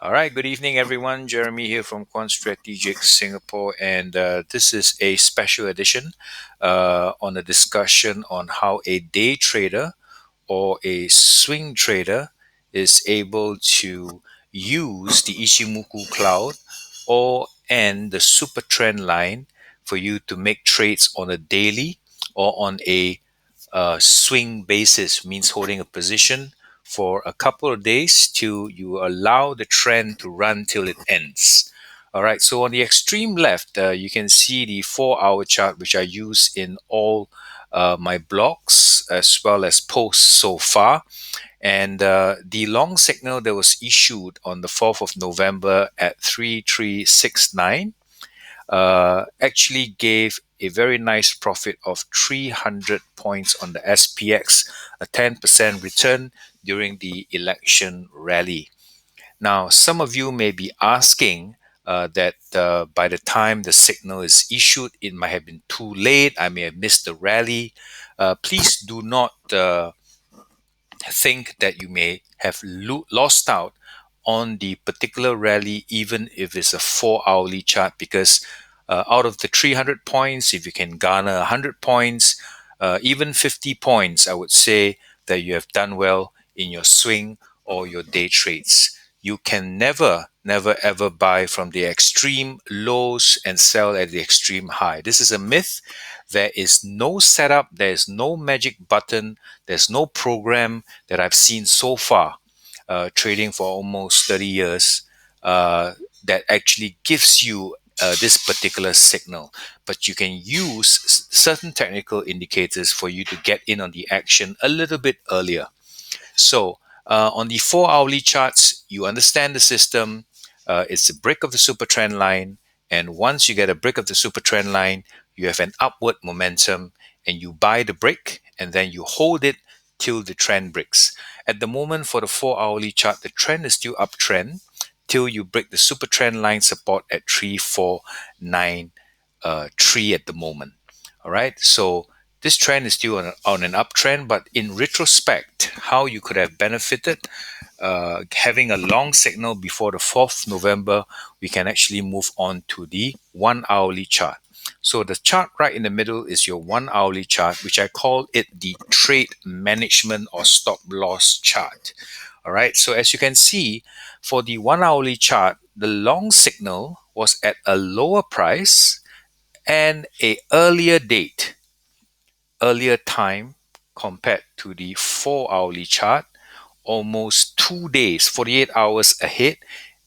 All right, good evening, everyone. Jeremy here from Quant Strategic Singapore, and this is a special edition on a discussion on how a day trader or a swing trader is able to use the Ishimoku cloud or and the super trend line for you to make trades on a daily or on a swing basis, means holding a position for a couple of days till you allow the trend to run till it ends. All right, so on the extreme left, you can see the 4 hour chart, which I use in all my blogs as well as posts so far. And the long signal that was issued on the 4th of November at 3369 actually gave a very nice profit of 300 points on the SPX, a 10% return during the election rally. Now, some of you may be asking that by the time the signal is issued, it might have been too late. I may have missed the rally. Please do not think that you may have lost out on the particular rally, even if it's a 4 hourly chart, because out of the 300 points, if you can garner 100 points, even 50 points, I would say that you have done well in your swing or your day trades. You can never, ever buy from the extreme lows and sell at the extreme high. This is a myth. There is no setup, there is no magic button, there's no program that I've seen so far, trading for almost 30 years, that actually gives you this particular signal. But you can use certain technical indicators for you to get in on the action a little bit earlier. So on the 4 hourly charts, you understand the system. It's a break of the super trend line. And once you get a break of the super trend line, you have an upward momentum and you buy the break and then you hold it till the trend breaks. At the moment for the 4 hourly chart, the trend is still uptrend till you break the super trend line support at 3493 at the moment. All right. So this trend is still on an uptrend, but in retrospect, how you could have benefited having a long signal before the 4th November, we can actually move on to the 1 hourly chart. So the chart right in the middle is your 1 hourly chart, which I call it the trade management or stop loss chart. All right. So as you can see, for the 1 hourly chart, the long signal was at a lower price and a earlier time compared to the 4 hourly chart, almost 2 days, 48 hours ahead,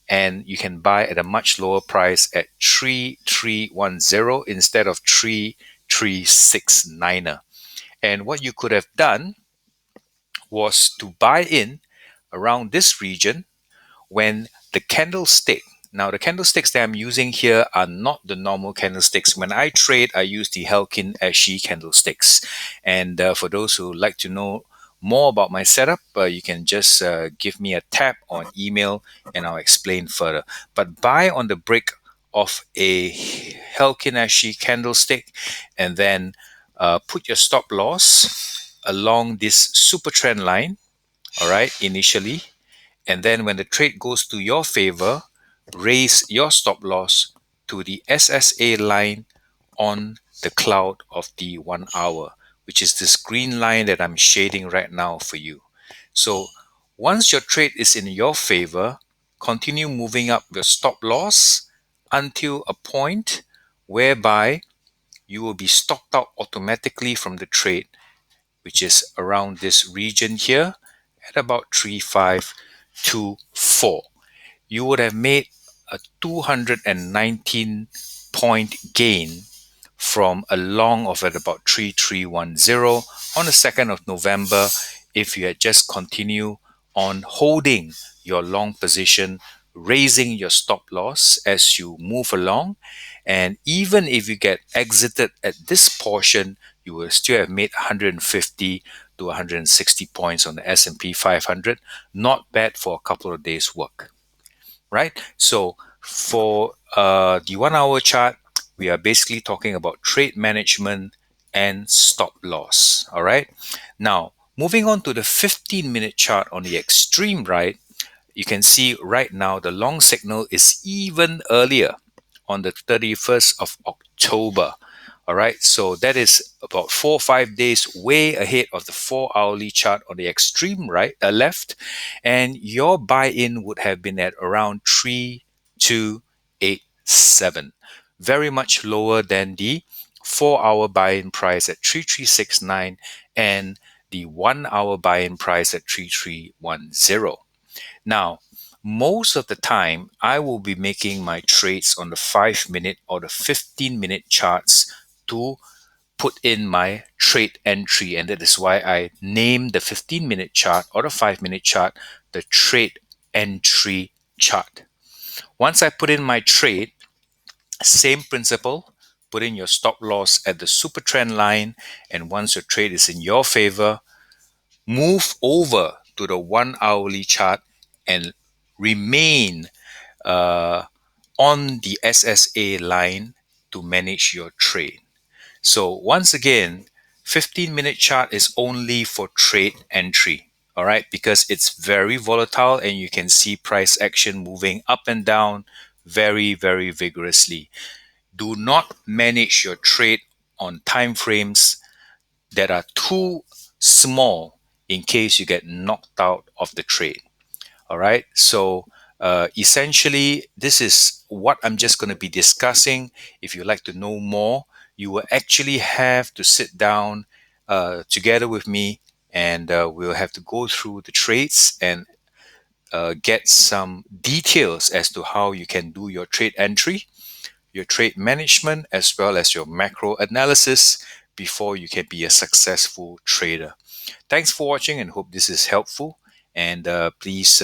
and you can buy at a much lower price at 3310 instead of 3369. And what you could have done was to buy in around this region when the candlestick, now the candlesticks that I'm using here are not the normal candlesticks. When I trade, I use the Helkin Ashi candlesticks. And for those who like to know more about my setup, you can just give me a tap on email and I'll explain further. But buy on the break of a Helkin Ashi candlestick and then put your stop loss along this super trend line, all right, initially. And then when the trade goes to your favor, raise your stop loss to the SSA line on the cloud of the 1 hour, which is this green line that I'm shading right now for you. So once your trade is in your favor, continue moving up your stop loss until a point whereby you will be stopped out automatically from the trade, which is around this region here at about 3524. You would have made a 219 point gain from a long of at about 3310 on the 2nd of November if you had just continued on holding your long position, raising your stop loss as you move along. And even if you get exited at this portion, you will still have made 150 to 160 points on the S&P 500. Not bad for a couple of days work, right? So for the 1 hour chart, we are basically talking about trade management and stop loss. All right. Now, moving on to the 15-minute chart on the extreme right, you can see right now the long signal is even earlier on the 31st of October. All right, so that is about 4 or 5 days way ahead of the 4 hourly chart on the extreme left, and your buy-in would have been at around 3287, very much lower than the 4 hour buy-in price at 3369 and the 1 hour buy-in price at 3310. Now, most of the time, I will be making my trades on the 5 minute or the 15-minute charts to put in my trade entry. And that is why I named the 15-minute chart or the 5-minute chart the trade entry chart. Once I put in my trade, same principle, put in your stop loss at the super trend line. And once your trade is in your favor, move over to the 1 hourly chart and remain uh, on the SSA line to manage your trade. So once again, 15-minute chart is only for trade entry. All right, because it's very volatile and you can see price action moving up and down very, very vigorously. Do not manage your trade on time frames that are too small in case you get knocked out of the trade. All right. So essentially, this is what I'm just going to be discussing. If you'd like to know more, you will actually have to sit down together with me, and we'll have to go through the trades and get some details as to how you can do your trade entry, your trade management, as well as your macro analysis before you can be a successful trader. Thanks for watching and hope this is helpful. And please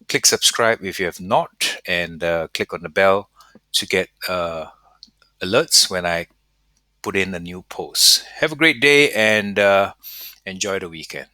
click subscribe if you have not, and click on the bell to get alerts when I put in a new post. Have a great day and enjoy the weekend.